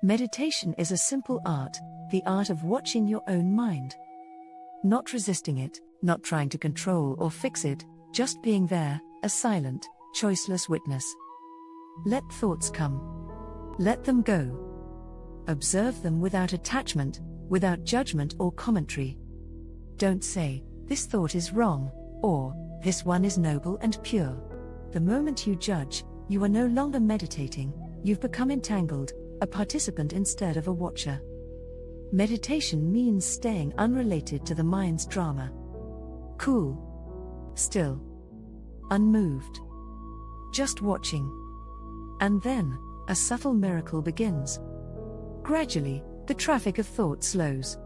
Meditation is a simple art, the art of watching your own mind. Not resisting it, not trying to control or fix it, just being there, a silent, choiceless witness. Let thoughts come. Let them go. Observe them without attachment, without judgment or commentary. Don't say, "This thought is wrong," or "This one is noble and pure." The moment you judge, you are no longer meditating, you've become entangled, a participant instead of a watcher. Meditation means staying unrelated to the mind's drama. Cool. Still. Unmoved. Just watching. And then, a subtle miracle begins. Gradually, the traffic of thought slows.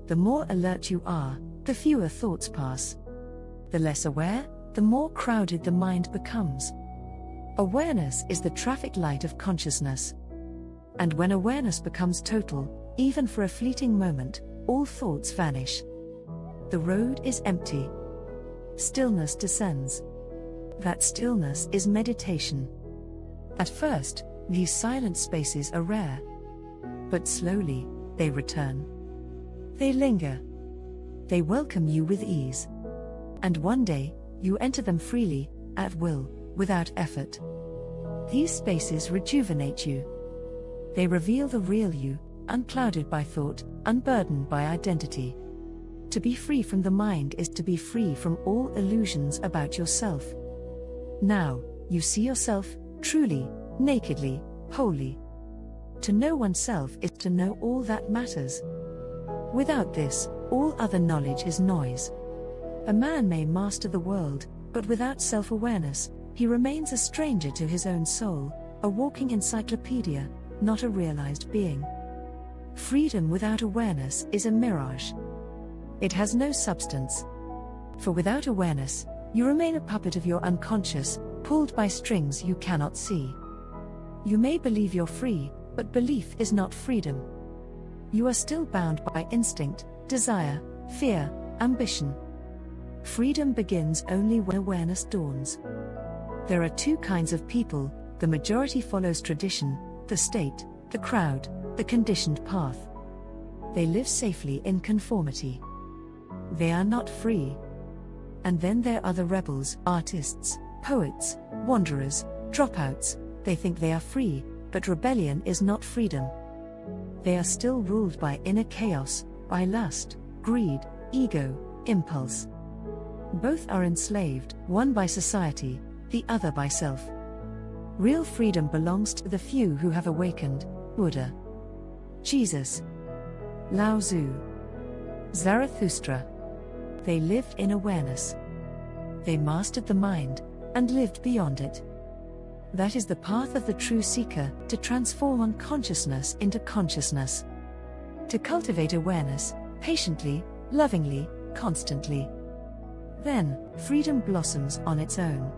The more alert you are, the fewer thoughts pass. The less aware, the more crowded the mind becomes. Awareness is the traffic light of consciousness. And when awareness becomes total, even for a fleeting moment, all thoughts vanish. The road is empty. Stillness descends. That stillness is meditation. At first, these silent spaces are rare. But slowly, they return. They linger. They welcome you with ease. And one day, you enter them freely, at will, without effort. These spaces rejuvenate you. They reveal the real you, unclouded by thought, unburdened by identity. To be free from the mind is to be free from all illusions about yourself. Now, you see yourself, truly, nakedly, wholly. To know oneself is to know all that matters. Without this, all other knowledge is noise. A man may master the world, but without self-awareness, he remains a stranger to his own soul, a walking encyclopedia, not a realized being. Freedom without awareness is a mirage. It has no substance. For without awareness, you remain a puppet of your unconscious, pulled by strings you cannot see. You may believe you're free, but belief is not freedom. You are still bound by instinct, desire, fear, ambition. Freedom begins only when awareness dawns. There are two kinds of people: the majority follows tradition, the state, the crowd, the conditioned path. They live safely in conformity. They are not free. And then there are the rebels, artists, poets, wanderers, dropouts. They think they are free, but rebellion is not freedom. They are still ruled by inner chaos, by lust, greed, ego, impulse. Both are enslaved, one by society, the other by self. Real freedom belongs to the few who have awakened: Buddha, Jesus, Lao Tzu, Zarathustra. They lived in awareness. They mastered the mind, and lived beyond it. That is the path of the true seeker, to transform unconsciousness into consciousness. To cultivate awareness, patiently, lovingly, constantly. Then, freedom blossoms on its own.